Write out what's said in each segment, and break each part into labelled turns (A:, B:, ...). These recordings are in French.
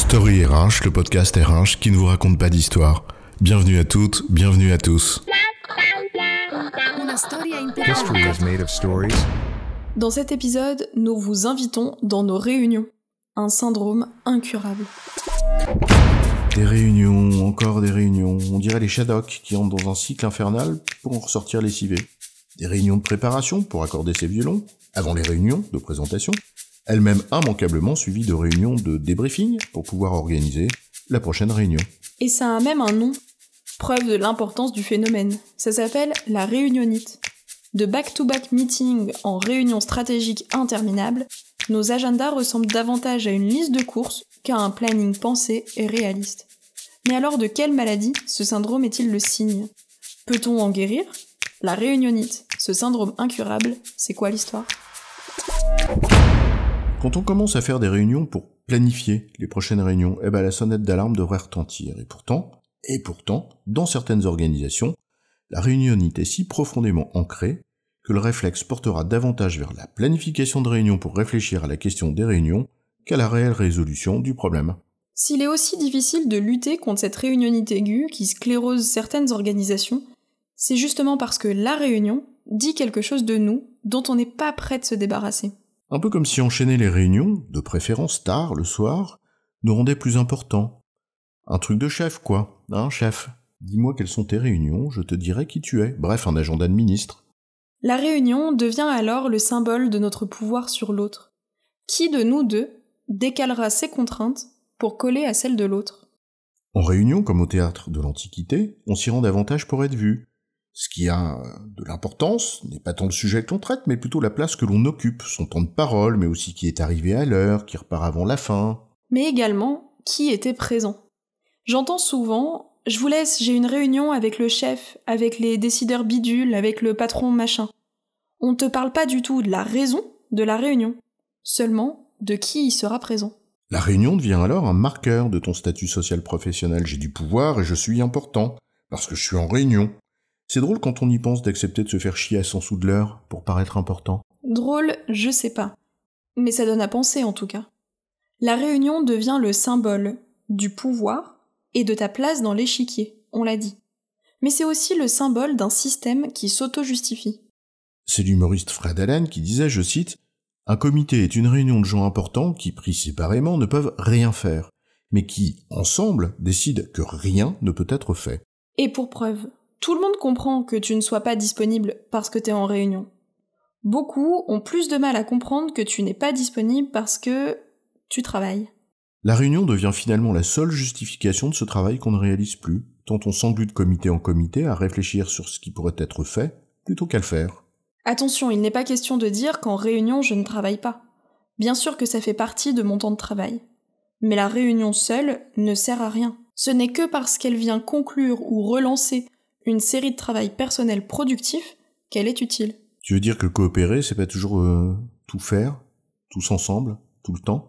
A: Story RH, le podcast RH qui ne vous raconte pas d'histoire. Bienvenue à toutes, bienvenue à tous.
B: History is made of stories.
C: Dans cet épisode, nous vous invitons dans nos réunions. Un syndrome incurable.
A: Des réunions, encore des réunions. On dirait les Shadocks qui entrent dans un cycle infernal pour en ressortir lessivés. Des réunions de préparation pour accorder ses violons, avant les réunions de présentation, elles-mêmes immanquablement suivies de réunions de débriefing pour pouvoir organiser la prochaine réunion.
C: Et ça a même un nom, preuve de l'importance du phénomène. Ça s'appelle la réunionnite. De back-to-back meetings en réunions stratégiques interminables, nos agendas ressemblent davantage à une liste de courses qu'à un planning pensé et réaliste. Mais alors de quelle maladie ce syndrome est-il le signe ? Peut-on en guérir ? La réunionnite, ce syndrome incurable, c'est quoi l'histoire ?
A: Quand on commence à faire des réunions pour planifier les prochaines réunions, la sonnette d'alarme devrait retentir. Et pourtant, dans certaines organisations, la réunionnite est si profondément ancrée que le réflexe portera davantage vers la planification de réunions pour réfléchir à la question des réunions qu'à la réelle résolution du problème.
C: S'il est aussi difficile de lutter contre cette réunionnite aiguë qui sclérose certaines organisations, c'est justement parce que la réunion dit quelque chose de nous dont on n'est pas prêt de se débarrasser.
A: Un peu comme si enchaîner les réunions, de préférence tard, le soir, nous rendait plus important. Un truc de chef, quoi. Hein, chef ? Dis-moi quelles sont tes réunions, je te dirai qui tu es. Bref, un agenda de ministre.
C: La réunion devient alors le symbole de notre pouvoir sur l'autre. Qui de nous deux décalera ses contraintes pour coller à celles de l'autre ?
A: En réunion, comme au théâtre de l'Antiquité, on s'y rend davantage pour être vu. Ce qui a de l'importance n'est pas tant le sujet que l'on traite, mais plutôt la place que l'on occupe, son temps de parole, mais aussi qui est arrivé à l'heure, qui repart avant la fin.
C: Mais également, qui était présent. J'entends souvent « Je vous laisse, j'ai une réunion avec le chef, avec les décideurs bidules, avec le patron machin ». On ne te parle pas du tout de la raison de la réunion, seulement de qui y sera présent.
A: La réunion devient alors un marqueur de ton statut social professionnel. J'ai du pouvoir et je suis important, parce que je suis en réunion. C'est drôle quand on y pense d'accepter de se faire chier à 100 sous de l'heure pour paraître important.
C: Drôle, je sais pas. Mais ça donne à penser en tout cas. La réunion devient le symbole du pouvoir et de ta place dans l'échiquier, on l'a dit. Mais c'est aussi le symbole d'un système qui s'auto-justifie.
A: C'est l'humoriste Fred Allen qui disait, je cite, « Un comité est une réunion de gens importants qui, pris séparément, ne peuvent rien faire, mais qui, ensemble, décident que rien ne peut être fait. »
C: Et pour preuve, tout le monde comprend que tu ne sois pas disponible parce que t'es en réunion. Beaucoup ont plus de mal à comprendre que tu n'es pas disponible parce que tu travailles.
A: La réunion devient finalement la seule justification de ce travail qu'on ne réalise plus, tant on s'englue de comité en comité à réfléchir sur ce qui pourrait être fait, plutôt qu'à le faire.
C: Attention, il n'est pas question de dire qu'en réunion je ne travaille pas. Bien sûr que ça fait partie de mon temps de travail. Mais la réunion seule ne sert à rien. Ce n'est que parce qu'elle vient conclure ou relancer une série de travail personnel productif qu'elle est utile.
A: Tu veux dire que coopérer, c'est pas toujours tout faire, tous ensemble, tout le temps ?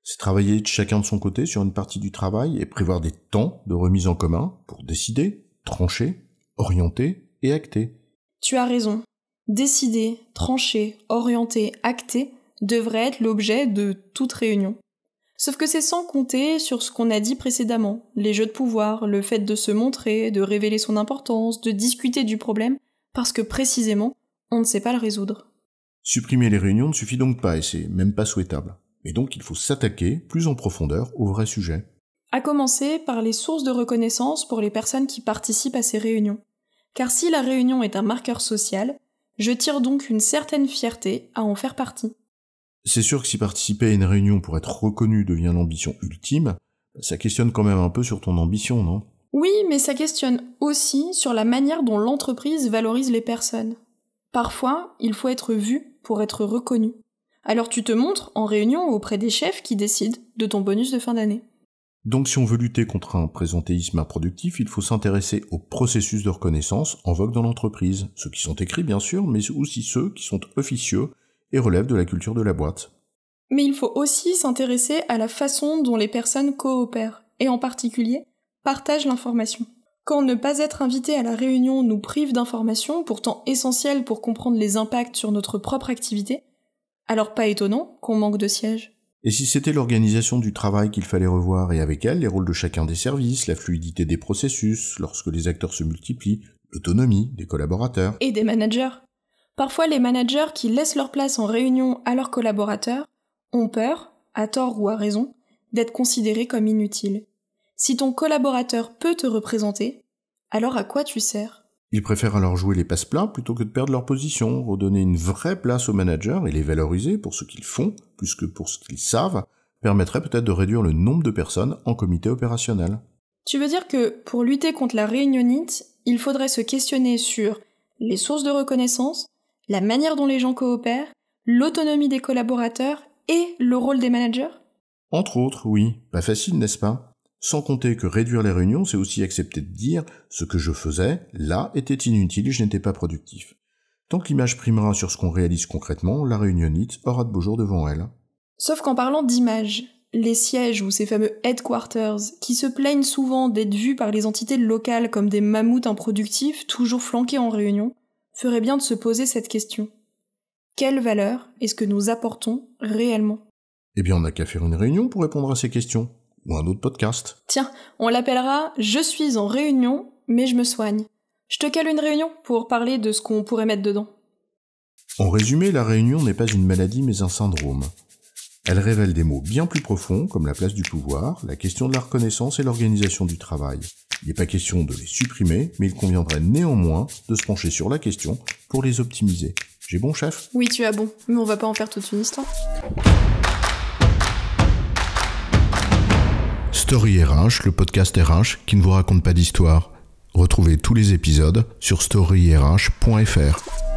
A: C'est travailler chacun de son côté sur une partie du travail et prévoir des temps de remise en commun pour décider, trancher, orienter et acter.
C: Tu as raison. Décider, trancher, orienter, acter devrait être l'objet de toute réunion. Sauf que c'est sans compter sur ce qu'on a dit précédemment, les jeux de pouvoir, le fait de se montrer, de révéler son importance, de discuter du problème, parce que précisément, on ne sait pas le résoudre.
A: Supprimer les réunions ne suffit donc pas et c'est même pas souhaitable. Et donc il faut s'attaquer plus en profondeur au vrai sujet.
C: À commencer par les sources de reconnaissance pour les personnes qui participent à ces réunions. Car si la réunion est un marqueur social, je tire donc une certaine fierté à en faire partie.
A: C'est sûr que si participer à une réunion pour être reconnu devient l'ambition ultime, ça questionne quand même un peu sur ton ambition, non ?
C: Oui, mais ça questionne aussi sur la manière dont l'entreprise valorise les personnes. Parfois, il faut être vu pour être reconnu. Alors tu te montres en réunion auprès des chefs qui décident de ton bonus de fin d'année.
A: Donc si on veut lutter contre un présentéisme improductif, il faut s'intéresser aux processus de reconnaissance en vogue dans l'entreprise, ceux qui sont écrits bien sûr, mais aussi ceux qui sont officieux et relèvent de la culture de la boîte.
C: Mais il faut aussi s'intéresser à la façon dont les personnes coopèrent, et en particulier, partagent l'information. Quand ne pas être invité à la réunion nous prive d'informations pourtant essentielles pour comprendre les impacts sur notre propre activité, alors pas étonnant qu'on manque de sièges.
A: Et si c'était l'organisation du travail qu'il fallait revoir et avec elle les rôles de chacun des services, la fluidité des processus lorsque les acteurs se multiplient, l'autonomie des collaborateurs.
C: Et des managers. Parfois, les managers qui laissent leur place en réunion à leurs collaborateurs ont peur, à tort ou à raison, d'être considérés comme inutiles. Si ton collaborateur peut te représenter, alors à quoi tu sers ?
A: Ils préfèrent alors jouer les passe-plats plutôt que de perdre leur position, redonner une vraie place aux managers et les valoriser pour ce qu'ils font, plus que pour ce qu'ils savent, permettrait peut-être de réduire le nombre de personnes en comité opérationnel.
C: Tu veux dire que, pour lutter contre la réunionnite, il faudrait se questionner sur les sources de reconnaissance, la manière dont les gens coopèrent, l'autonomie des collaborateurs et le rôle des managers ?
A: Entre autres, oui. Pas facile, n'est-ce pas ? Sans compter que réduire les réunions, c'est aussi accepter de dire ce que je faisais, là, était inutile et je n'étais pas productif. Tant que l'image primera sur ce qu'on réalise concrètement, la réunionnite aura de beaux jours devant elle.
C: Sauf qu'en parlant d'image, les sièges ou ces fameux headquarters, qui se plaignent souvent d'être vus par les entités locales comme des mammouths improductifs, toujours flanqués en réunion, feraient bien de se poser cette question. Quelle valeur est-ce que nous apportons réellement ?
A: Eh bien, on n'a qu'à faire une réunion pour répondre à ces questions. Ou un autre podcast.
C: Tiens, on l'appellera « Je suis en réunion, mais je me soigne ». Je te cale une réunion pour parler de ce qu'on pourrait mettre dedans.
A: En résumé, la réunion n'est pas une maladie mais un syndrome. Elle révèle des mots bien plus profonds comme la place du pouvoir, la question de la reconnaissance et l'organisation du travail. Il n'est pas question de les supprimer, mais il conviendrait néanmoins de se pencher sur la question pour les optimiser. J'ai bon, chef ?
C: Oui, tu as bon, mais on va pas en faire toute une histoire.
A: Story RH, le podcast RH qui ne vous raconte pas d'histoire. Retrouvez tous les épisodes sur storyrh.fr.